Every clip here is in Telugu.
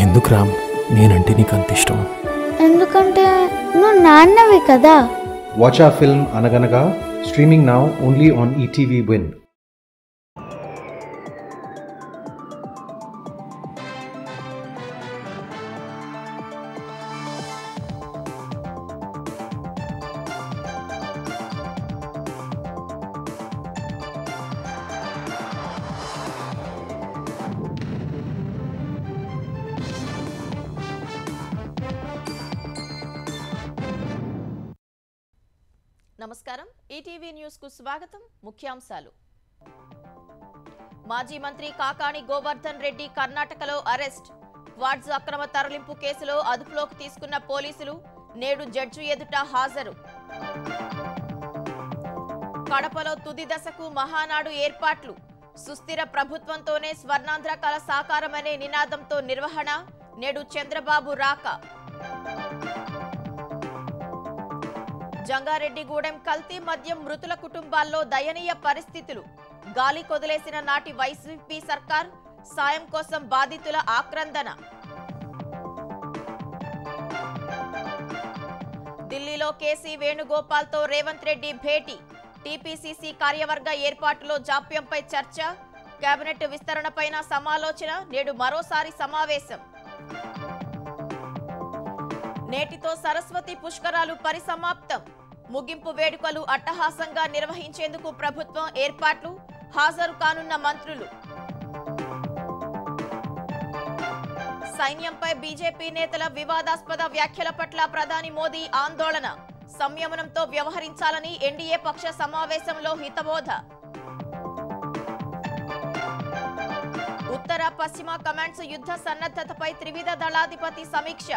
ఎందుకు రామ్ నేనంటే నీకు అంత ఇష్టం? ఎందుకంటే నువ్వు నాన్నవి కదా. Watch our film Anaganaga, streaming now only on ETV Win. నమస్కారం, ఈటీవీ న్యూస్ కు స్వాగతం. ముఖ్యాంశాలు. మాజీ మంత్రి కాకాణి గోవర్ధన్ రెడ్డి కర్ణాటకలో అరెస్ట్. క్వాడ్స్ అక్రమ తరలింపు కేసులో అదుపులోకి తీసుకున్న పోలీసులు నేడు జడ్జి ఎదుట హాజరు. కడపలో తుది దశకు మహానాడు ఏర్పాట్లు. సుస్థిర ప్రభుత్వంతోనే స్వర్ణాంధ్ర కళ సాకారమనే నినాదంతో నిర్వహణ. నేడు చంద్రబాబు రాక. జంగారెడ్డిగూడెం కల్తీ మద్యం మృతుల కుటుంబాల్లో దయనీయ పరిస్థితులు. గాలి కొదిలేసిన నాటి వైసీపీ సర్కార్, సాయం కోసం బాధితుల ఆక్రందన. ఢిల్లీలో కేసీ వేణుగోపాల్తో రేవంత్ రెడ్డి భేటీ. టీపీసీసీ కార్యవర్గ ఏర్పాటులో జాప్యంపై చర్చ. కేబినెట్ విస్తరణపైన సమాలోచన. నేడు మరోసారి సమావేశం. నేటితో సరస్వతి పుష్కరాలు పరిసమాప్తం. ముగింపు వేడుకలు అట్టహాసంగా నిర్వహించేందుకు ప్రభుత్వం ఏర్పాట్లు. హాజరు కానున్న మంత్రులు. సైన్యంపై బీజేపీ నేతల వివాదాస్పద వ్యాఖ్యల పట్ల ప్రధాని మోదీ ఆందోళన. సంయమనంతో వ్యవహరించాలని ఎన్డీఏ పక్ష సమావేశంలో హితబోధ. ఉత్తర పశ్చిమ కమాండ్స్ యుద్ధ సన్నద్ధతపై త్రివిధ దళాధిపతి సమీక్ష.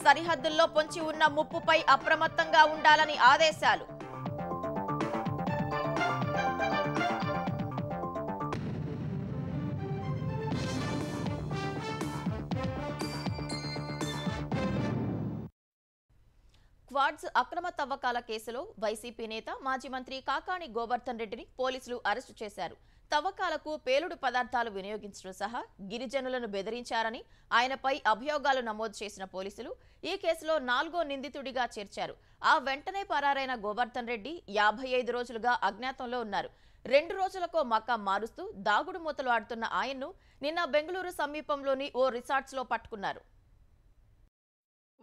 సరిహద్దుల్లో పొంచి ఉన్న ముప్పుపై అప్రమత్తంగా ఉండాలని ఆదేశాలు. క్వాడ్స్ అక్రమ తవ్వకాల కేసులో వైసీపీ నేత మాజీ మంత్రి కాకాణి గోవర్ధన్ రెడ్డిని పోలీసులు అరెస్టు చేశారు. తవ్వకాలకు పేలుడు పదార్థాలు వినియోగించడం సహా గిరిజనులను బెదిరించారని ఆయనపై అభియోగాలు నమోదు చేసిన పోలీసులు ఈ కేసులో 4వ నిందితుడిగా చేర్చారు. ఆ వెంటనే పరారైన గోవర్ధన్ రెడ్డి 55 రోజులుగా అజ్ఞాతంలో ఉన్నారు. 2 రోజులకో మకాం మారుస్తూ దాగుడు మూతలు ఆడుతున్న ఆయన్ను నిన్న బెంగళూరు సమీపంలోని ఓ రిసార్ట్స్లో పట్టుకున్నారు.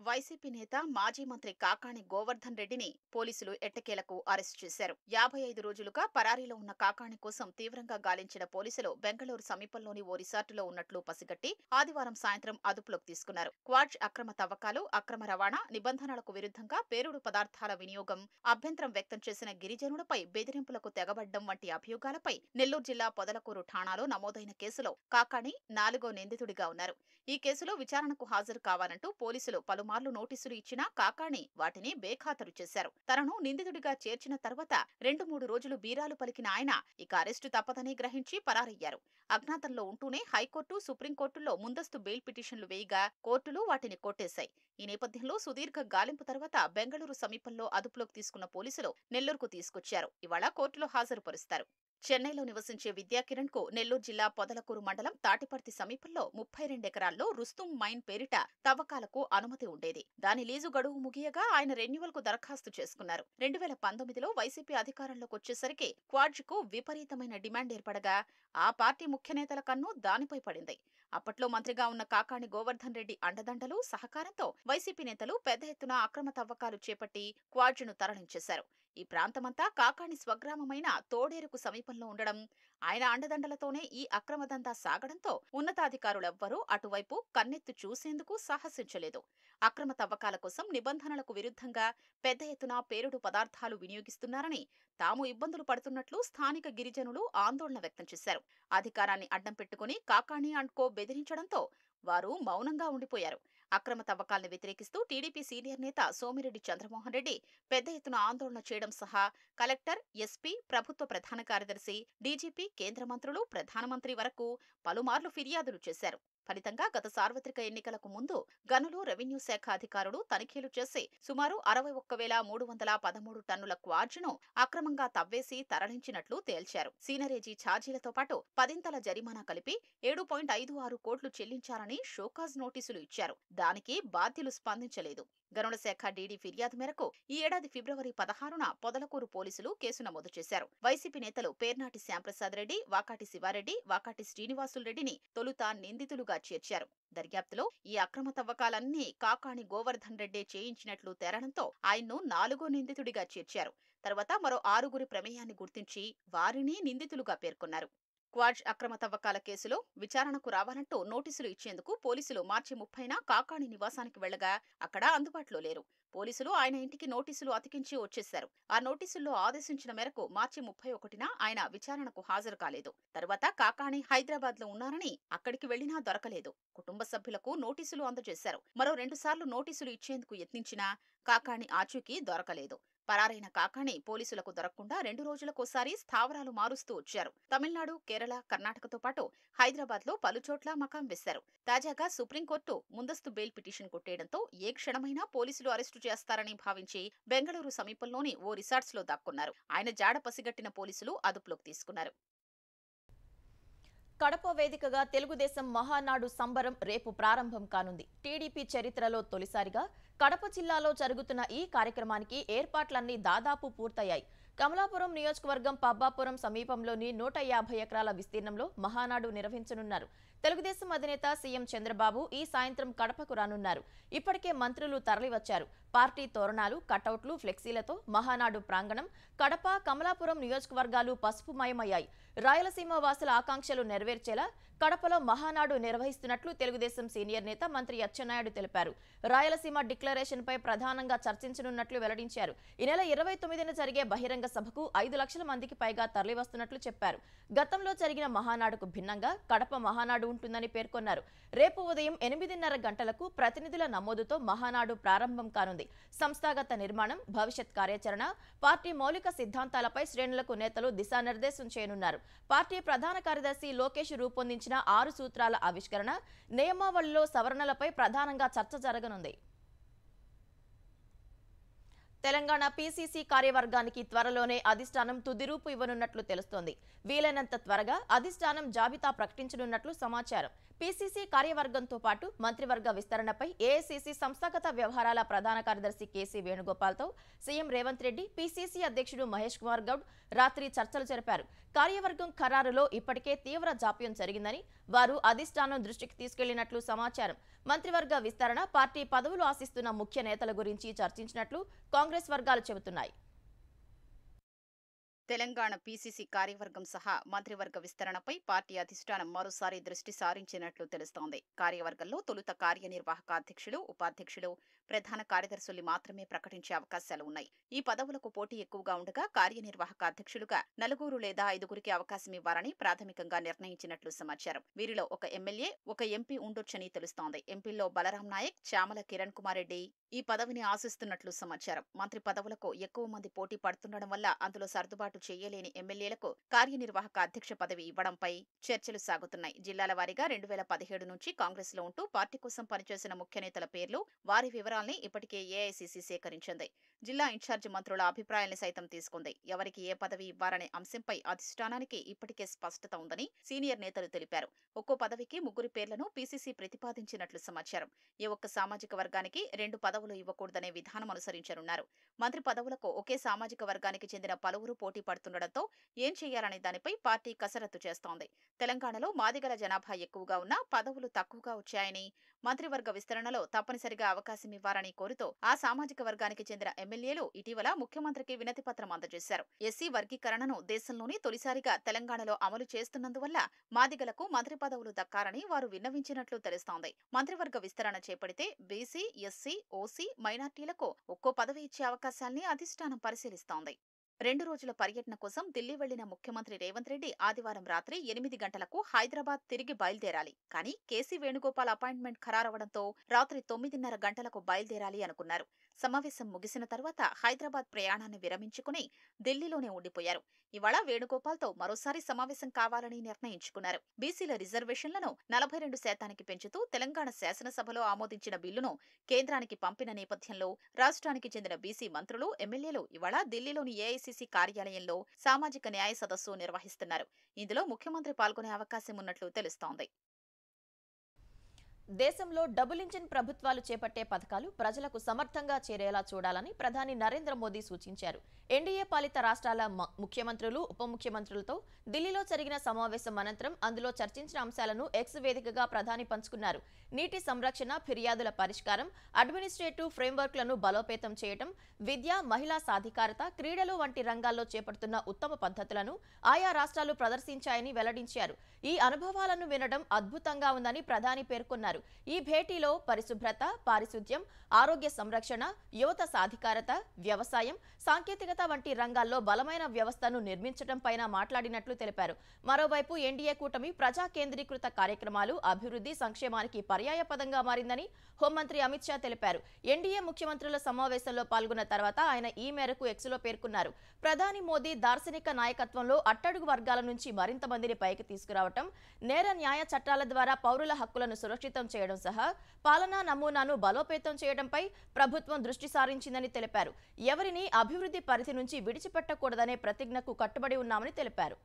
వైసీపీ నేత మాజీ మంత్రి కాకాణి గోవర్ధన్ రెడ్డిని పోలీసులు ఎట్టకేలకు అరెస్టు చేశారు. 55 రోజులుగా పరారీలో ఉన్న కాకాణి కోసం తీవ్రంగా గాలించిన పోలీసులు బెంగళూరు సమీపంలోని ఓ రిసార్టులో ఉన్నట్లు పసిగట్టి ఆదివారం సాయంత్రం అదుపులోకి తీసుకున్నారు. క్వాడ్స్ అక్రమ తవ్వకాలు, అక్రమ రవాణా, నిబంధనలకు విరుద్ధంగా పేలుడు పదార్థాల వినియోగం, అభ్యంతరం వ్యక్తం చేసిన గిరిజనులపై బెదిరింపులకు తెగబడ్డం వంటి అభియోగాలపై నెల్లూరు జిల్లా పొదలకూరు ఠాణాలో నమోదైన కేసులో కాకాణి 4వ నిందితుడిగా ఉన్నారు. ఈ కేసులో విచారణకు హాజరు కావాలంటూ పోలీసులు పలుమార్లు నోటీసులు ఇచ్చినా కాకాణి వాటిని బేఖాతరు చేశారు. తనను నిందితుడిగా చేర్చిన తర్వాత 2-3 రోజులు బీరాలు పలికిన ఆయన ఇక అరెస్టు తప్పదని గ్రహించి పరారయ్యారు. అజ్ఞాతంలో ఉంటూనే హైకోర్టు, సుప్రీంకోర్టులో ముందస్తు బెయిల్ పిటిషన్లు వేయగా కోర్టులు వాటిని కొట్టేశాయి. ఈ నేపథ్యంలో సుదీర్ఘ గాలింపు తర్వాత బెంగళూరు సమీపంలో అదుపులోకి తీసుకున్న పోలీసులు నెల్లూరుకు తీసుకొచ్చారు. ఇవాళ కోర్టులో హాజరుపరుస్తారు. చెన్నైలో నివసించే విద్యాకిరణ్ కు నెల్లూరు జిల్లా పొదలకూరు మండలం తాటిపర్తి సమీపంలో 32 ఎకరాల్లో రుస్తుం మైన్ పేరిట తవ్వకాలకు అనుమతి ఉండేది. దాని లీజు గడువు ముగియగా ఆయన రెన్యువల్ కు దరఖాస్తు చేసుకున్నారు. 2019లో వైసీపీ అధికారంలోకి వచ్చేసరికి క్వాడ్జ్ కు విపరీతమైన డిమాండ్ ఏర్పడగా ఆ పార్టీ ముఖ్య నేతల కన్ను దానిపై పడింది. అప్పట్లో మంత్రిగా ఉన్న కాకాణి గోవర్ధన్ రెడ్డి అండదండలు, సహకారంతో వైసీపీ నేతలు పెద్ద ఎత్తున అక్రమ తవ్వకాలు చేపట్టి క్వాడ్జ్ను తరలించేశారు. ఈ ప్రాంతమంతా కాకాణి స్వగ్రామమైన తోడేరుకు సమీపంలో ఉండడం, ఆయన అండదండలతోనే ఈ అక్రమదంతా సాగడంతో ఉన్నతాధికారులెవ్వరూ అటువైపు కన్నెత్తి చూసేందుకు సాహసించలేదు. అక్రమ తవ్వకాల కోసం నిబంధనలకు విరుద్ధంగా పెద్ద ఎత్తున పేలుడు పదార్థాలు వినియోగిస్తున్నారని, తాము ఇబ్బందులు పడుతున్నట్లు స్థానిక గిరిజనులు ఆందోళన వ్యక్తం చేశారు. అధికారాన్ని అడ్డం పెట్టుకుని కాకాణి అండ్ కో బెదిరించడంతో వారు మౌనంగా ఉండిపోయారు. అక్రమ తవ్వకాలను వ్యతిరేకిస్తూ టీడీపీ సీనియర్ నేత సోమిరెడ్డి చంద్రమోహన్ రెడ్డి పెద్ద ఎత్తున ఆందోళన చేయడం సహా కలెక్టర్, ఎస్పీ, ప్రభుత్వ ప్రధాన కార్యదర్శి, డీజీపీ, కేంద్ర మంత్రులు, ప్రధానమంత్రి వరకు పలుమార్లు ఫిర్యాదులు చేశారు. ఫలితంగా గత సార్వత్రిక ఎన్నికలకు ముందు గనులు రెవెన్యూ శాఖ అధికారులు తనిఖీలు చేసి సుమారు 61,313 టన్నుల క్వార్జ్ను అక్రమంగా తవ్వేసి తరలించినట్లు తేల్చారు. సీనరేజీ ఛార్జీలతో పాటు 10 జరిమానా కలిపి 7.56 కోట్లు చెల్లించారని షోకాజ్ నోటీసులు ఇచ్చారు. దానికి బాధ్యులు స్పందించలేదు. గనుల శాఖ డీడీ ఫిర్యాదు మేరకు ఈ ఏడాది ఫిబ్రవరి 16న పొదలకూరు పోలీసులు కేసు నమోదు చేశారు. వైసీపీ నేతలు పేర్నాటి శ్యాంప్రసాద్ రెడ్డి, వాకాటి శివారెడ్డి, వాకాటి శ్రీనివాసులరెడ్డిని తొలుత నిందితులుగా చేర్చారు. దర్యాప్తులో ఈ అక్రమ తవ్వకాలన్నీ కాకాణి గోవర్ధన్ రెడ్డే చేయించినట్లు తేలడంతో ఆయన్ను 4వ నిందితుడిగా చేర్చారు. తర్వాత మరో 6గురి ప్రమేయాన్ని గుర్తించి వారిని నిందితులుగా పేర్కొన్నారు. క్వార్జ్ అక్రమ తవ్వకాల కేసులో విచారణకు రావాలంటూ నోటీసులు ఇచ్చేందుకు పోలీసులు మార్చి 30న కాకాణి నివాసానికి వెళ్లగా అక్కడ అందుబాటులో లేరు. పోలీసులు ఆయన ఇంటికి నోటీసులు అతికించి వచ్చేశారు. ఆ నోటీసుల్లో ఆదేశించిన మేరకు మార్చి 31న ఆయన విచారణకు హాజరు కాలేదు. తర్వాత కాకాణి హైదరాబాద్ లో ఉన్నారని అక్కడికి వెళ్లినా దొరకలేదు. కుటుంబ సభ్యులకు నోటీసులు అందజేశారు. మరో 2 సార్లు నోటీసులు ఇచ్చేందుకు యత్నించినా కాకాణి ఆచూకీ దొరకలేదు. పరారైన కాకాణి పోలీసులకు దొరకకుండా 2 రోజులకోసారి స్థావరాలు మారుస్తూ వచ్చారు. తమిళనాడు, కేరళ, కర్ణాటకతో పాటు హైదరాబాద్ లో పలుచోట్ల మకాం వేశారు. తాజాగా సుప్రీంకోర్టు ముందస్తు బెయిల్ పిటిషన్ కొట్టేయడంతో ఏ క్షణమైనా పోలీసులు అరెస్టు చేస్తారని భావించి బెంగళూరు సమీపంలోని ఓ రిసార్ట్స్ లో దాక్కున్నారు. ఆయన జాడ పసిగట్టిన పోలీసులు అదుపులోకి తీసుకున్నారు. కడప వేదికగా తెలుగుదేశం మహానాడు సంబరం రేపు ప్రారంభం కానుంది. టీడీపీ చరిత్రలో తొలిసారిగా కడప జిల్లాలో జరుగుతున్న ఈ కార్యక్రమానికి ఏర్పాట్లన్నీ దాదాపు పూర్తయ్యాయి. కమలాపురం నియోజకవర్గం పబ్బాపురం సమీపంలోని 150 ఎకరాల విస్తీర్ణంలో మహానాడు నిర్వహించనున్నారు. తెలుగుదేశం అధినేత సీఎం చంద్రబాబు ఈ సాయంత్రం కడపకు రానున్నారు. ఇప్పటికే మంత్రులు తరలివచ్చారు. పార్టీ తోరణాలు, కటౌట్లు, ఫ్లెక్సీలతో మహానాడు ప్రాంగణం కడప, కమలాపురం నియోజకవర్గాలు పసుపుమయమయ్యాయి. రాయలసీమ వాసుల ఆకాంక్షలు నెరవేర్చేలా కడపలో మహానాడు నిర్వహిస్తున్నట్లు తెలుగుదేశం సీనియర్ నేత మంత్రి అచ్చెన్నాయుడు తెలిపారు. రాయలసీమ డిక్లరేషన్ పై ప్రధానంగా చర్చించనున్నట్లు వెల్లడించారు. ఈ నెల 29న జరిగే బహిరంగ సభకు 5 లక్షల మందికి పైగా తరలివస్తున్నట్లు చెప్పారు. గతంలో జరిగిన మహానాడుకు భిన్నంగా కడప మహానాడు ఉంటుందని పేర్కొన్నారు. రేపు ఉదయం 8:30 గంటలకు ప్రతినిధుల నమోదుతో మహానాడు ప్రారంభం కానుంది. సంస్థాగత నిర్మాణం, భవిష్యత్ కార్యాచరణ, పార్టీ మౌలిక సిద్ధాంతాలపై శ్రేణులకు నేతలు దిశానిర్దేశం చేయనున్నారు. పార్టీ ప్రధాన కార్యదర్శి లోకేష్ రూపొందించిన 6 సూత్రాల ఆవిష్కరణ, నియమావళిలో సవరణలపై ప్రధానంగా చర్చ జరగనుంది. తెలంగాణ పీసీసీ కార్యవర్గానికి త్వరలోనే అధిష్టానం తుదిరూపు ఇవ్వనున్నట్లు తెలుస్తోంది. వీలైనంత త్వరగా అధిష్టానం జాబితా ప్రకటించనున్నట్లు సమాచారం. పీసీసీ కార్యవర్గంతో పాటు మంత్రివర్గ విస్తరణపై ఏఐసీసీ సంస్థాగత వ్యవహారాల ప్రధాన కార్యదర్శి కేసీ వేణుగోపాల్తో సీఎం రేవంత్ రెడ్డి, పీసీసీ అధ్యక్షుడు మహేష్ కుమార్ గౌడ్ రాత్రి చర్చలు జరిపారు. కార్యవర్గం ఖరారులో ఇప్పటికే తీవ్ర జాప్యం జరిగిందని, వారు అధిష్టానం దృష్టికి తీసుకెళ్లినట్లు సమాచారం. మంత్రివర్గ విస్తరణ, పార్టీ పదవులు ఆశిస్తున్న ముఖ్య నేతల గురించి చర్చించినట్లు కాంగ్రెస్ వర్గాలు చెబుతున్నాయి. తెలంగాణ పీసీసీ కార్యవర్గం సహా మంత్రివర్గ విస్తరణపై పార్టీ అధిష్టానం మరోసారి దృష్టి సారించినట్లు తెలుస్తోంది. కార్యవర్గంలో తొలుత కార్యనిర్వాహక అధ్యక్షులు, ఉపాధ్యక్షులు, ప్రధాన కార్యదర్శుల్ని మాత్రమే ప్రకటించే అవకాశాలు ఉన్నాయి. ఈ పదవులకు పోటీ ఎక్కువగా ఉండగా కార్యనిర్వాహక అధ్యక్షులుగా 4 లేదా 5గురికి అవకాశం ఇవ్వాలని ప్రాథమికంగా నిర్ణయించినట్లు సమాచారం. వీరిలో ఒక ఎమ్మెల్యే, ఒక ఎంపీ ఉండొచ్చని తెలుస్తోంది. ఎంపీల్లో బలరాం నాయక్, చామల కిరణ్ కుమార్ రెడ్డి ఈ పదవిని ఆశిస్తున్నట్లు సమాచారం. మంత్రి పదవులకు ఎక్కువ మంది పోటీ పడుతుండడం వల్ల అందులో సర్దుబాటు చేయలేని ఎమ్మెల్యేలకు కార్యనిర్వాహక అధ్యక్ష పదవి ఇవ్వడంపై చర్చలు సాగుతున్నాయి. జిల్లాల వారీగా 2017 నుంచి కాంగ్రెస్ లో ఉంటూ పార్టీ కోసం పనిచేసిన ముఖ్య నేతల పేర్లు, వారి వివరాల్ని ఇప్పటికే ఏఐసీసీ సేకరించింది. జిల్లా ఇన్ఛార్జి మంత్రుల అభిప్రాయాల్ని సైతం తీసుకుంది. ఎవరికి ఏ పదవి ఇవ్వాలనే అంశంపై అధిష్టానానికి ఇప్పటికే స్పష్టత ఉందని సీనియర్ నేతలు తెలిపారు. ఒక్కో పదవికి 3 పేర్లను పీసీసీ ప్రతిపాదించినట్లు సమాచారం. ఏ ఒక్క సామాజిక వర్గానికి 2 పదవులు ఇవ్వకూడదనే విధానం అనుసరించనున్నారు. మంత్రి పదవులకు ఒకే సామాజిక వర్గానికి చెందిన పలువురు పోటీ పడుతుండటంతో ఏం చేయాలనే దానిపై పార్టీ కసరత్తు చేస్తోంది. తెలంగాణలో మాదిగల జనాభా ఎక్కువగా ఉన్నా పదవులు తక్కువగా వచ్చాయని, మంత్రివర్గ విస్తరణలో తప్పనిసరిగా అవకాశం ఇవ్వాలని కోరుతూ ఆ సామాజిక వర్గానికి చెందిన ఎమ్మెల్యేలు ఇటీవల ముఖ్యమంత్రికి వినతి పత్రం అందజేశారు. ఎస్సీ వర్గీకరణను దేశంలోనే తొలిసారిగా తెలంగాణలో అమలు చేస్తున్నందువల్ల మాదిగలకు మంత్రి పదవులు దక్కాలని వారు విన్నవించినట్లు తెలుస్తోంది. మంత్రివర్గ విస్తరణ చేపడితే బీసీ, ఎస్సీ, ఓసీ, మైనార్టీలకు ఒక్కో పదవి ఇచ్చే అవకాశాల్ని అధిష్టానం పరిశీలిస్తోంది. 2 రోజుల పర్యటన కోసం ఢిల్లీ వెళ్లిన ముఖ్యమంత్రి రేవంత్ రెడ్డి ఆదివారం రాత్రి 8 గంటలకు హైదరాబాద్ తిరిగి బయలుదేరాలి. కానీ కేసీ వేణుగోపాల్ అపాయింట్మెంట్ ఖరారవడంతో రాత్రి 9:30 గంటలకు బయలుదేరాలి అనుకున్నారు. సమావేశం ముగిసిన తర్వాత హైదరాబాద్ ప్రయాణాన్ని విరమించుకుని ఢిల్లీలోనే ఉండిపోయారు. ఇవాళ వేణుగోపాల్తో మరోసారి సమావేశం కావాలని నిర్ణయించుకున్నారు. బీసీల రిజర్వేషన్లను 42% పెంచుతూ తెలంగాణ శాసనసభలో ఆమోదించిన బిల్లును కేంద్రానికి పంపిన నేపథ్యంలో రాష్ట్రానికి చెందిన బీసీ మంత్రులు, ఎమ్మెల్యేలు ఇవాళ ఢిల్లీలోని ఏఐసీసీ కార్యాలయంలో సామాజిక న్యాయ సదస్సు నిర్వహిస్తున్నారు. ఇందులో ముఖ్యమంత్రి పాల్గొనే అవకాశం ఉన్నట్లు తెలుస్తోంది. దేశంలో డబుల్ ఇంజిన్ ప్రభుత్వాలు చేపట్టే పథకాలు ప్రజలకు సమర్థంగా చేరేలా చూడాలని ప్రధాని నరేంద్ర మోదీ సూచించారు. ఎన్డీఏ పాలిత రాష్ట్రాల ముఖ్యమంత్రులు, ఉప ముఖ్యమంత్రులతో ఢిల్లీలో జరిగిన సమావేశం అనంతరం అందులో చర్చించిన అంశాలను ఎక్స్ వేదికగా ప్రధాని పంచుకున్నారు. నీటి సంరక్షణ, ఫిర్యాదుల పరిష్కారం, అడ్మినిస్ట్రేటివ్ ఫ్రేమ్వర్క్లను బలోపేతం చేయడం, విద్య, మహిళా సాధికారత, క్రీడలు వంటి రంగాల్లో చేపడుతున్న ఉత్తమ పద్ధతులను ఆయా రాష్ట్రాలు ప్రదర్శించాయని వెల్లడించారు. ఈ అనుభవాలను వినడం అద్భుతంగా ఉందని ప్రధాని పేర్కొన్నారు. ఈ భేటీలో పరిశుభ్రత, పారిశుద్ధ్యం, ఆరోగ్య సంరక్షణ, యువత సాధికారత, వ్యవసాయం, సాంకేతికత వంటి రంగాల్లో బలమైన వ్యవస్థను నిర్మించడం పైన మాట్లాడినట్లు తెలిపారు. మరోవైపు ఎన్డీఏ కూటమి ప్రజా కేంద్రీకృత కార్యక్రమాలు, అభివృద్ధి, సంక్షేమానికి పర్యాయపదంగా మారిందని హోంమంత్రి అమిత్ షా తెలిపారు. ఎన్డీఏ ముఖ్యమంత్రుల సమావేశంలో పాల్గొన్న తర్వాత ఆయన ఈ మేరకు ఎక్స్లో పేర్కొన్నారు. ప్రధాని మోదీ దార్శనిక నాయకత్వంలో అట్టడుగు వర్గాల నుంచి మరింత మందిని పైకి తీసుకురావడం, నేర న్యాయ చట్టాల ద్వారా పౌరుల హక్కులను సురక్షితం చేయడం సహా పాలనా నమూనాను బలోపేతం చేయడంపై ప్రభుత్వం దృష్టి సారించిందని తెలిపారు. ఎవరిని అభివృద్ధి పరిధి నుంచి విడిచిపెట్టకూడదనే ప్రతిజ్ఞకు కట్టుబడి ఉన్నామని తెలిపారు.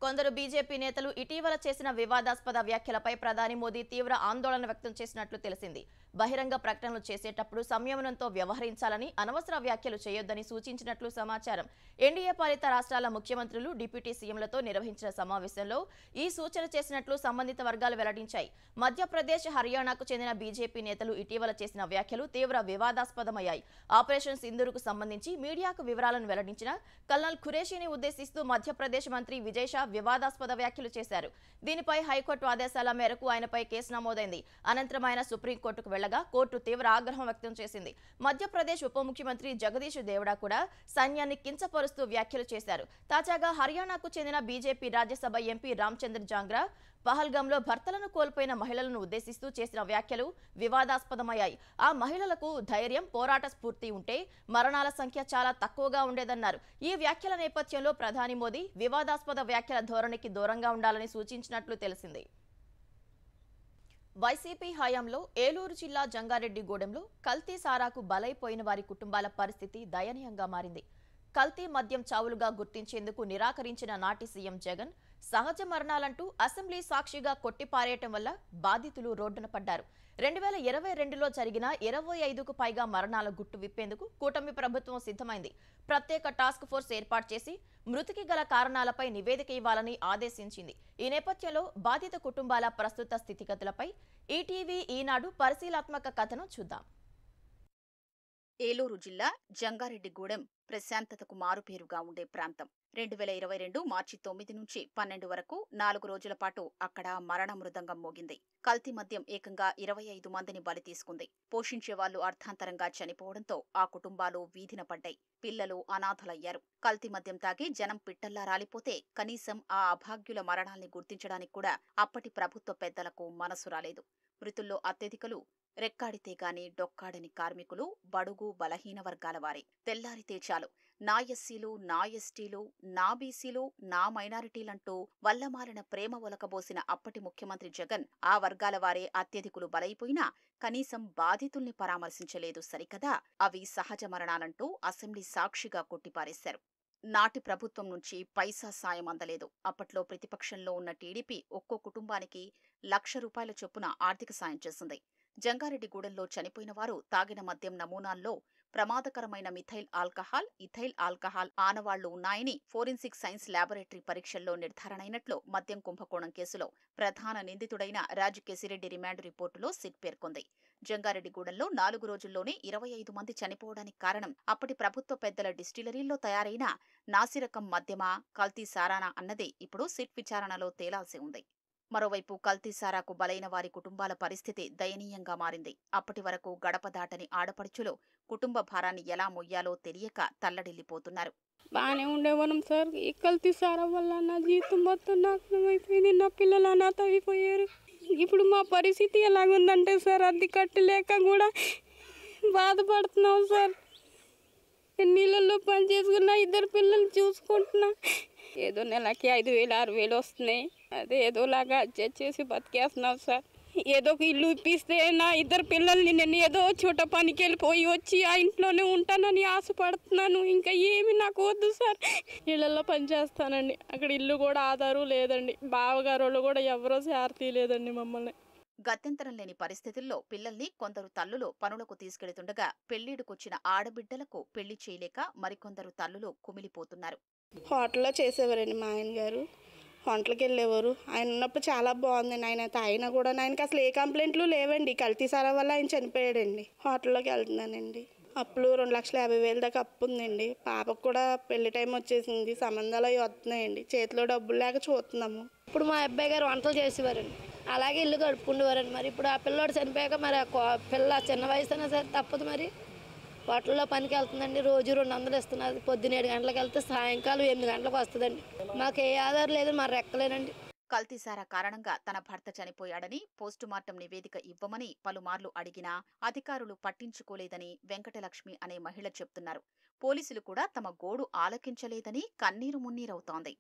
కొందరు బీజేపీ నేతలు ఇటీవల చేసిన వివాదాస్పద వ్యాఖ్యలపై ప్రధాని మోదీ తీవ్ర ఆందోళన వ్యక్తం చేసినట్లు తెలిసింది. బహిరంగ ప్రకటనలు చేసేటప్పుడు సంయమనంతో వ్యవహరించాలని, అనవసర వ్యాఖ్యలు చేయొద్దని సూచించినట్లు సమాచారం. ఎన్డీఏ పాలిత రాష్ట్రాల ముఖ్యమంత్రులు, డిప్యూటీ సీఎంలతో నిర్వహించిన సమావేశంలో ఈ సూచన చేసినట్లు సంబంధిత వర్గాలు వెల్లడించాయి. మధ్యప్రదేశ్, హర్యానాకు చెందిన బీజేపీ నేతలు ఇటీవల చేసిన వ్యాఖ్యలు తీవ్ర వివాదాస్పదమయ్యాయి. ఆపరేషన్ సింధూర్కు సంబంధించి మీడియాకు వివరాలను వెల్లడించిన కల్నల్ ఖురేషీని ఉద్దేశిస్తూ మధ్యప్రదేశ్ మంత్రి విజయ్ షా వివాదాస్పద వ్యాఖ్యలు చేశారు. దీనిపై హైకోర్టు ఆదేశాల మేరకు ఆయనపై కేసు నమోదైంది. అనంతరం ఆయన సుప్రీంకోర్టుకు వెళ్లగా కోర్టు తీవ్ర ఆగ్రహం వ్యక్తం చేసింది. మధ్యప్రదేశ్ ఉప ముఖ్యమంత్రి జగదీష్ దేవడా కూడా సైన్యాన్ని కించపరుస్తూ వ్యాఖ్యలు చేశారు. తాజాగా హర్యానాకు చెందిన బీజేపీ రాజ్యసభ ఎంపీ రామచంద్ర జాంగ్రా పహల్గాంలో భర్తలను కోల్పోయిన మహిళలను ఉద్దేశిస్తూ చేసిన వ్యాఖ్యలు వివాదాస్పదమయ్యాయి. ఆ మహిళలకు ధైర్యం, పోరాట స్ఫూర్తి ఉంటే మరణాల సంఖ్య చాలా తక్కువగా ఉండేదన్నారు. ఈ వ్యాఖ్యల నేపథ్యంలో ప్రధాని మోదీ వివాదాస్పద వ్యాఖ్యల ధోరణికి దూరంగా ఉండాలని సూచించినట్లు తెలిసింది. వైసీపీ హయాంలో ఏలూరు జిల్లా జంగారెడ్డిగూడెంలో కల్తీ సారాకు బలైపోయిన వారి కుటుంబాల పరిస్థితి దయనీయంగా మారింది. కల్తీ మద్యం చావులుగా గుర్తించేందుకు నిరాకరించిన నాటి సీఎం జగన్ సహజ మరణాలంటూ అసెంబ్లీ సాక్షిగా కొట్టిపారేయటం వల్ల బాధితులు రోడ్డున పడ్డారు. 2022లో జరిగిన 25కు పైగా మరణాల గుట్టు విప్పేందుకు కూటమి ప్రభుత్వం సిద్ధమైంది. ప్రత్యేక టాస్క్ ఫోర్స్ ఏర్పాటు చేసి మృతికి గల కారణాలపై నివేదిక ఇవ్వాలని ఆదేశించింది. ఈ నేపథ్యంలో బాధిత కుటుంబాల ప్రస్తుత స్థితిగతులపై ఈటీవీ ఈనాడు పరిశీలనాత్మక కథను చూద్దాం. ఏలూరు జిల్లా జంగారెడ్డిగూడెం ప్రశాంతతకు మారుపేరుగా ఉండే ప్రాంతం. 2022 మార్చి 9 నుంచి 12 వరకు 4 రోజుల పాటు అక్కడ మరణ మృదంగం మోగింది. కల్తీ మద్యం ఏకంగా 25 మందిని బలి తీసుకుంది. పోషించే వాళ్లు అర్థాంతరంగా చనిపోవడంతో ఆ కుటుంబాలు వీధిన పడ్డాయి. పిల్లలు అనాథలయ్యారు. కల్తీ మద్యం తాగి జనం పిట్టల్లా రాలిపోతే కనీసం ఆ అభాగ్యుల మరణాల్ని గుర్తించడానికి కూడా అప్పటి ప్రభుత్వ పెద్దలకు మనసు రాలేదు. మృతుల్లో అత్యధికులు రెక్కాడితే గాని డొక్కాడని కార్మికులు, బడుగు బలహీన వర్గాల వారే. తెల్లారితే చాలు నా ఎస్సీలు, నా ఎస్టీలు, నా బీసీలు, నా మైనారిటీలంటూ వల్లమాలిన ప్రేమ ఒలకబోసిన అప్పటి ముఖ్యమంత్రి జగన్ ఆ వర్గాల వారే అత్యధికులు బలైపోయినా కనీసం బాధితుల్ని పరామర్శించలేదు సరికదా, అవి సహజ మరణాలంటూ అసెంబ్లీ సాక్షిగా కొట్టిపారేశారు. నాటి ప్రభుత్వం నుంచి పైసా సాయం అందలేదు. అప్పట్లో ప్రతిపక్షంలో ఉన్న టీడీపీ ఒక్కో కుటుంబానికి ₹1,00,000 చొప్పున ఆర్థిక సాయం చేసింది. జంగారెడ్డిగూడెంలో చనిపోయిన వారు తాగిన మద్యం నమూనాల్లో ప్రమాదకరమైన మిథైల్ ఆల్కహాల్, ఇథైల్ ఆల్కహాల్ ఆనవాళ్లు ఉన్నాయని ఫోరెన్సిక్ సైన్స్ ల్యాబొరేటరీ పరీక్షల్లో నిర్ధారణైనట్లు మద్యం కుంభకోణం కేసులో ప్రధాన నిందితుడైన రాజు కేసిరెడ్డి రిమాండ్ రిపోర్టులో సిట్ పేర్కొంది. జంగారెడ్డిగూడెంలో 4 రోజుల్లోనే 25 మంది చనిపోవడానికి కారణం అప్పటి ప్రభుత్వ పెద్దల డిస్టిలరీల్లో తయారైన నాసిరకం మద్యమా, కల్తీ సారానా అన్నదే ఇప్పుడు సిట్ విచారణలో తేలాల్సి ఉంది. మరోవైపు కల్తీ సారాకు బలైన వారి కుటుంబాల పరిస్థితి దయనీయంగా మారింది. అప్పటి వరకు గడప దాటని ఆడపడుచులు కుటుంబ భారాన్ని ఎలా మొయ్యాలో తెలియక తల్లడిల్లిపోతున్నారు. బాగానే ఉండేవాళ్ళం సార్. ఈ కల్తీ సారా వల్ల నా జీవితం మొత్తం నాశనం అయిపోయింది. నా పిల్లలు అనాథ అయిపోయారు. ఇప్పుడు మా పరిస్థితి ఎలాగుందంటే సార్, అద్దె కట్టలేక కూడా బాధపడుతున్నాం సార్. నీళ్ళల్లో పని చేసుకున్నా, 2 పిల్లలు చూసుకుంటున్నా. ఏదో నెలకి 5,000 6,000 వస్తున్నాయి. అదే ఏదోలాగా అడ్జస్ట్ చేసి బతికేస్తున్నాం సార్. ఏదో ఒక ఇల్లు ఇప్పిస్తే నా 2 పిల్లల్ని నేను ఏదో చోట పనికి వెళ్ళిపోయి వచ్చి ఆ ఇంట్లోనే ఉంటానని ఆశపడుతున్నాను. ఇంకా ఏమి నాకు వద్దు సార్. ఇళ్ళల్లో పని చేస్తానండి. అక్కడ ఇల్లు కూడా ఆధారం లేదండి. బావగారు వాళ్ళు కూడా ఎవరో శారతీ లేదండి మమ్మల్ని. గత్యంతరం లేని పరిస్థితుల్లో పిల్లల్ని కొందరు తల్లులు పనులకు తీసుకెళ్తుండగా పెళ్లిడుకొచ్చిన ఆడబిడ్డలకు పెళ్లి చేయలేక మరికొందరు తల్లులు కుమిలిపోతున్నారు. హోటల్లో చేసేవారండి మా ఆయన గారు. వంటలకు వెళ్ళేవారు. ఆయన ఉన్నప్పుడు చాలా బాగుందండి. ఆయన కూడా ఆయనకి అసలు ఏ కంప్లైంట్లు లేవండి. కల్తీ సారా వల్ల ఆయన చనిపోయాడండి. హోటల్లోకి వెళ్తున్నానండి. అప్పులు 2,50,000 దాకా అప్పు ఉందండి. పాపకు కూడా పెళ్లి టైం వచ్చేసింది. సంబంధాలు అవి వస్తున్నాయండి. చేతిలో డబ్బులు లేక చూస్తున్నాము. ఇప్పుడు మా అబ్బాయి గారు వంటలు చేసేవారండి. అలాగే ఇల్లు గడుపుకుండేవారండి. మరి ఇప్పుడు ఆ పిల్లోడు చనిపోయాక మరి ఆ పిల్ల చిన్న వయసునా సరే తప్పదు. మరి హోటల్లో పనికి వెళ్తుందండి. రోజు 200 ఇస్తున్నారు. పొద్దున్న 7 గంటలకు వెళ్తే సాయంకాలం 8 గంటలకు వస్తుందండి. మాకు ఏ ఆధారం లేదు. మరి రెక్కలేనండి. కల్తీసారా కారణంగా తన భర్త చనిపోయాడని పోస్టుమార్టం నివేదిక ఇవ్వమని పలుమార్లు అడిగినా అధికారులు పట్టించుకోలేదని వెంకటలక్ష్మి అనే మహిళ చెప్తున్నారు. పోలీసులు కూడా తమ గోడు ఆలకించలేదని కన్నీరు మున్నీరవుతోంది.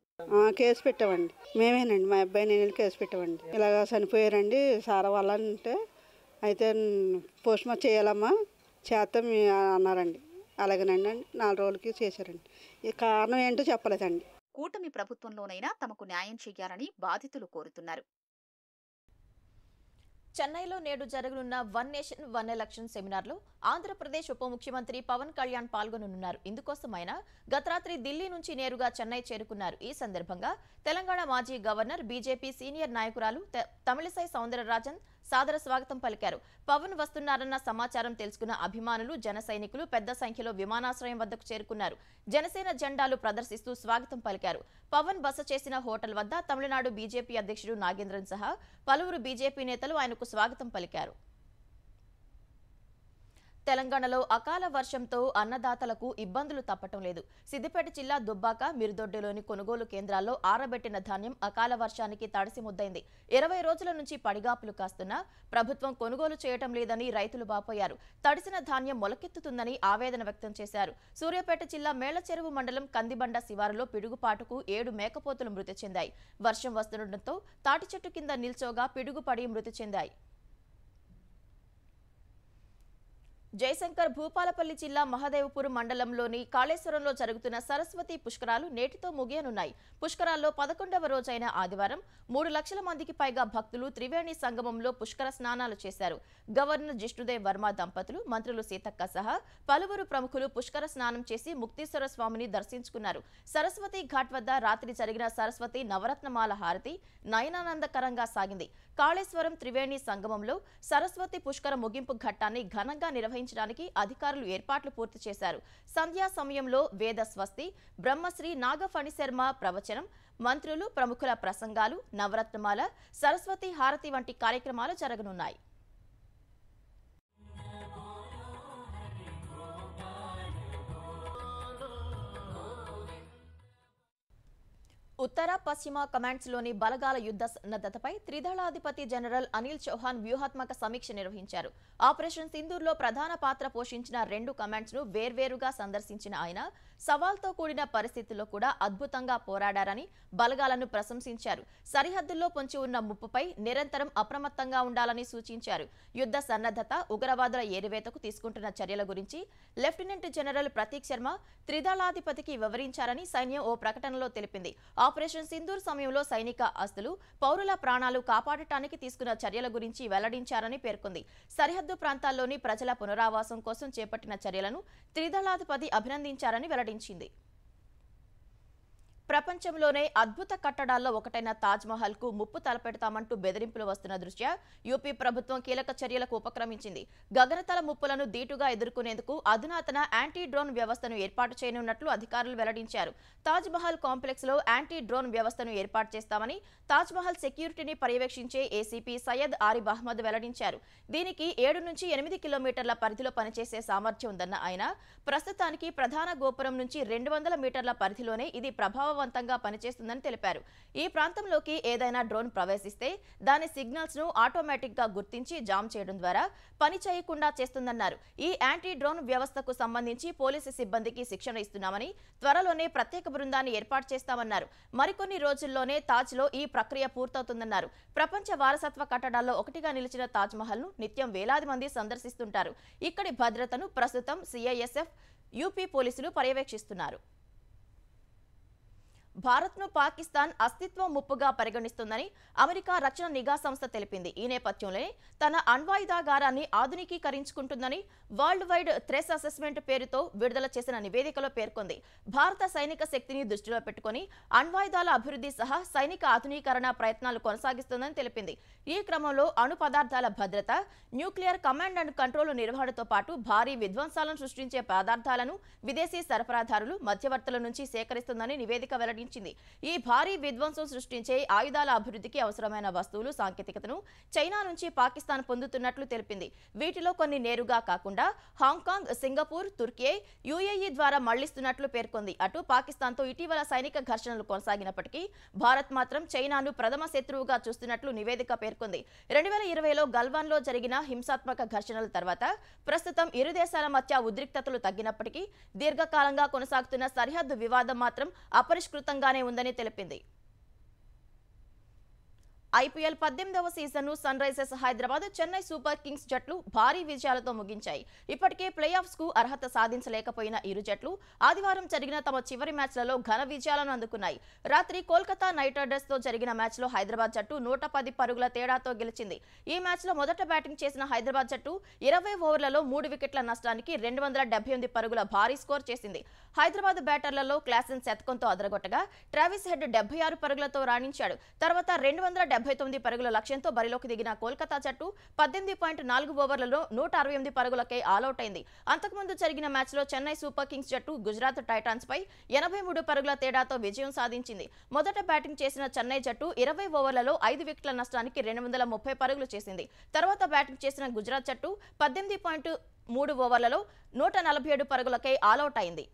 కేసు పెట్టామండి. మేమేనండి, మా అబ్బాయి నేను కేసు పెట్టామండి. ఇలాగ చనిపోయారండి సారా వల్ల అంటే, అయితే పోస్ట్మార్టం చేయాలమ్మా చేద్దాం అన్నారండి. అలాగేనండి 4 రోజులకి చేశారండి. ఈ కారణం ఏంటో చెప్పలేదండి. కూటమి ప్రభుత్వంలోనైనా తమకు న్యాయం చేయాలని బాధితులు కోరుతున్నారు. చెన్నైలో నేడు జరగనున్న 1 నేషన్ 1 ఎలక్షన్ సెమినార్లో ఆంధ్రప్రదేశ్ ఉప ముఖ్యమంత్రి పవన్ కళ్యాణ్ పాల్గొననున్నారు. ఇందుకోసం ఆయన గత రాత్రి ఢిల్లీ నుంచి నేరుగా చెన్నై చేరుకున్నారు. ఈ సందర్భంగా తెలంగాణ మాజీ గవర్నర్, బీజేపీ సీనియర్ నాయకురాలు తమిళిసై సౌందరరాజన్ సాదర స్వాగతం పలికారు. పవన్ వస్తున్నారన్న సమాచారం తెలుసుకున్న అభిమానులు, జన సైనికులు పెద్ద సంఖ్యలో విమానాశ్రయం వద్దకు చేరుకున్నారు. జనసేన జెండాలు ప్రదర్శిస్తూ స్వాగతం పలికారు. పవన్ బస చేసిన హోటల్ వద్ద తమిళనాడు బీజేపీ అధ్యక్షుడు నాగేంద్రన్ సహా పలువురు బీజేపీ నేతలు ఆయనకు స్వాగతం పలికారు. తెలంగాణలో అకాల వర్షంతో అన్నదాతలకు ఇబ్బందులు తప్పటం లేదు. సిద్దిపేట జిల్లా దుబ్బాక, మిరుదొడ్డిలోని కొనుగోలు కేంద్రాల్లో ఆరబెట్టిన ధాన్యం అకాల వర్షానికి తడిసి ముద్దైంది. 20 రోజుల నుంచి పడిగాపులు కాస్తున్నా ప్రభుత్వం కొనుగోలు చేయటం లేదని రైతులు వాపోయారు. తడిసిన ధాన్యం మొలకెత్తుతుందని ఆవేదన వ్యక్తం చేశారు. సూర్యాపేట జిల్లా మేళ్లచెరువు మండలం కందిబండ శివారులో పిడుగుపాటుకు 7 మేకపోతులు మృతి చెందాయి. వర్షం వస్తుండటంతో తాటి చెట్టు కింద నిల్చోగా పిడుగుపడి మృతి చెందాయి. జయశంకర్ భూపాలపల్లి జిల్లా మహదేవపురం మండలంలోని కాళేశ్వరంలో జరుగుతున్న సరస్వతి పుష్కరాలు నేటితో ముగియనున్నాయి. పుష్కరాల్లో 11వ రోజైన ఆదివారం 3 లక్షల మందికి పైగా భక్తులు త్రివేణి సంగమంలో పుష్కర స్నానాలు చేశారు. గవర్నర్ జిష్ణుదేవ్ వర్మ దంపతులు, మంత్రులు సీతక్క సహా పలువురు ప్రముఖులు పుష్కర స్నానం చేసి ముక్తీశ్వర స్వామిని దర్శించుకున్నారు. సరస్వతి ఘాట్ వద్ద రాత్రి జరిగిన సరస్వతి నవరత్నమాల హారతి నయనానందకరంగా సాగింది. కాళేశ్వరం త్రివేణి సంగమంలో సరస్వతి పుష్కర ముగింపు ఘట్టాన్ని ఘనంగా నిర్వహించడానికి అధికారులు ఏర్పాట్లు పూర్తి చేశారు. సంధ్యా సమయంలో వేద స్వస్తి, బ్రహ్మశ్రీ నాగఫణి శర్మ ప్రవచనం, మంత్రులు, ప్రముఖుల ప్రసంగాలు, నవరత్నమాల, సరస్వతి హారతి వంటి కార్యక్రమాలు జరగనున్నాయి. ఉత్తర పశ్చిమ కమాండ్స్లోని బలగాల యుద్ధ సన్నద్ధతపై త్రిదళాధిపతి జనరల్ అనిల్ చౌహాన్ వ్యూహాత్మక సమీక్ష నిర్వహించారు. ఆపరేషన్ సింధూర్లో ప్రధాన పాత్ర పోషించిన 2 కమాండ్స్ను వేర్వేరుగా సందర్శించిన ఆయన సవాల్తో కూడిన పరిస్థితుల్లో కూడా అద్భుతంగా పోరాడారని బలగాలను ప్రశంసించారు. సరిహద్దుల్లో పొంచి ఉన్న ముప్పుపై నిరంతరం అప్రమత్తంగా ఉండాలని సూచించారు. యుద్ధ సన్నద్ధత, ఉగ్రవాదుల ఏరివేతకు తీసుకుంటున్న చర్యల గురించి లెఫ్టినెంట్ జనరల్ ప్రతీక్ శర్మ త్రిదళాధిపతికి వివరించారని సైన్యం ఓ ప్రకటనలో తెలిపింది. ఆపరేషన్ సింధూర్ సమయంలో సైనిక ఆస్తులు, పౌరుల ప్రాణాలు కాపాడటానికి తీసుకున్న చర్యల గురించి వెల్లడించారని పేర్కొంది. సరిహద్దు ప్రాంతాల్లోని ప్రజల పునరావాసం కోసం చేపట్టిన చర్యలను త్రిదళాధిపతి అభినందించారని వెల్లడించింది. ప్రపంచంలోనే అద్భుత కట్టడాల్లో ఒకటైన తాజ్ మహల్ కు ముప్పు తలపెడతామంటూ బెదిరింపులు వస్తున్న దృష్ట్యా యూపీ ప్రభుత్వం కీలక చర్యలకు ఉపక్రమించింది. గగనతల ముప్పులను దీటుగా ఎదుర్కొనేందుకు అధునాతన యాంటీ డ్రోన్ వ్యవస్థను ఏర్పాటు చేయనున్నట్లు అధికారులు వెల్లడించారు. తాజ్ మహల్ కాంప్లెక్స్ లో యాంటీ డ్రోన్ వ్యవస్థను ఏర్పాటు చేస్తామని తాజ్ మహల్ సెక్యూరిటీని పర్యవేక్షించే ఏసీపీ సయ్యద్ ఆరిఫ్ అహ్మద్ వెల్లడించారు. దీనికి 7 నుంచి 8 కిలోమీటర్ల పరిధిలో పనిచేసే సామర్థ్యం ఉందన్న ఆయన ప్రస్తుతానికి ప్రధాన గోపురం నుంచి 200 మీటర్ల పరిధిలోనే ఇది ప్రభావవంతంగా పనిచేస్తుందని తెలిపారు. ఈ ప్రాంతంలోకి ఏదైనా డ్రోన్ ప్రవేశిస్తే దాని సిగ్నల్స్ ను ఆటోమేటిక్ గా గుర్తించి జామ్ చేయడం ద్వారా పని చేయకుండా చేస్తుందన్నారు. ఈ యాంటీ డ్రోన్ వ్యవస్థకు సంబంధించి పోలీసు సిబ్బందికి శిక్షణ ఇస్తున్నామని, త్వరలోనే ప్రత్యేక బృందాన్ని ఏర్పాటు చేస్తామన్నారు. మరికొన్ని రోజుల్లోనే తాజ్ లో ఈ ప్రక్రియ పూర్తవుతుందన్నారు. ప్రపంచ వారసత్వ కట్టడాల్లో ఒకటిగా నిలిచిన తాజ్ మహల్ ను నిత్యం వేలాది మంది సందర్శిస్తుంటారు. ఇక్కడి భద్రతను ప్రస్తుతం సిఐఎస్ఎఫ్, యూపీ పోలీసులు పర్యవేక్షిస్తున్నారు. భారత్ను పాకిస్తాన్ అస్తిత్వ ముప్పుగా పరిగణిస్తుందని అమెరికా రక్షణ నిఘా సంస్థ తెలిపింది. ఈ నేపథ్యంలో తన అణ్వాయుధాగారాన్ని ఆధునికీకరించుకుంటుందని వరల్డ్ వైడ్ థ్రెట్ అసెస్మెంట్ పేరుతో విడుదల చేసిన నివేదికలో పేర్కొంది. భారత సైనిక శక్తిని దృష్టిలో పెట్టుకుని అణ్వాయుధాల అభివృద్ధి సహా సైనిక ఆధునీకరణ ప్రయత్నాలు కొనసాగిస్తుందని తెలిపింది. ఈ క్రమంలో అణు పదార్థాల భద్రత, న్యూక్లియర్ కమాండ్ అండ్ కంట్రోల్ నిర్వహణతో పాటు భారీ విధ్వంసాలను సృష్టించే పదార్థాలను విదేశీ సరఫరాదారులు, మధ్యవర్తుల నుంచి సేకరిస్తుందని నివేదిక వెల్లడించింది. ఈ భారీ విధ్వంసం సృష్టించే ఆయుధాల అభివృద్ధికి అవసరమైన వస్తువులు, సాంకేతికతను చైనా నుంచి పాకిస్తాన్ పొందుతున్నట్లు తెలిపింది. వీటిలో కొన్ని నేరుగా కాకుండా హాంకాంగ్, సింగపూర్, తుర్కీ, యుఏఈ ద్వారా మళ్లిస్తున్నట్లు పేర్కొంది. అటు పాకిస్తాన్తో ఇటీవల సైనిక ఘర్షణలు కొనసాగినప్పటికీ భారత్ మాత్రం చైనాను ప్రథమ శత్రువుగా చూస్తున్నట్లు నివేదిక పేర్కొంది. 2020లో గల్వాన్లో జరిగిన హింసాత్మక ఘర్షణల తర్వాత ప్రస్తుతం ఇరు దేశాల మధ్య ఉద్రిక్తతలు తగ్గినప్పటికీ దీర్ఘకాలంగా కొనసాగుతున్న సరిహద్దు వివాదం మాత్రం అపరిష్కృతంగానే ఉందని తెలిపింది. ఐపీఎల్ 18వ సీజన్ను Sunrisers Hyderabad, Chennai Super Kings జట్లు భారీ విజయాలతో ముగించాయి. ఇప్పటికే ప్లే ఆఫ్స్ కు అర్హత సాధించలేకపోయిన ఇరు జట్లు ఆదివారం జరిగిన తమ చివరి మ్యాచ్లలో ఘన విజయాలను అందుకున్నాయి. రాత్రి కోల్కతా నైట్ రైడర్స్ తో జరిగిన మ్యాచ్లో హైదరాబాద్ జట్టు 110 పరుగుల తేడాతో గెలిచింది. ఈ మ్యాచ్లో మొదట బ్యాటింగ్ చేసిన హైదరాబాద్ జట్టు 20 ఓవర్లలో 3 వికెట్ల నష్టానికి 278 పరుగుల భారీ స్కోర్ చేసింది. హైదరాబాద్ బ్యాటర్లలో క్లాసెన్ శతకంతో అదరగొట్టగా ట్రావిస్ హెడ్ 76 పరుగులతో రాణించాడు. తర్వాత 279 పరుగుల లక్ష్యంతో బరిలోకి దిగిన కోల్కతా జట్టు 18.4 ఓవర్లలో 168 పరుగులకే ఆలౌట్ అయింది. అంతకుముందు జరిగిన మ్యాచ్లో చెన్నై సూపర్ కింగ్స్ జట్టు గుజరాత్ టైటాన్స్ పై 83 పరుగుల తేడాతో విజయం సాధించింది. మొదట బ్యాటింగ్ చేసిన చెన్నై జట్టు 20 ఓవర్లలో 5 వికెట్ల నష్టానికి 230 పరుగులు చేసింది. తర్వాత బ్యాటింగ్ చేసిన గుజరాత్ జట్టు 18.3 ఓవర్లలో 147 పరుగులకే ఆలౌట్ అయింది.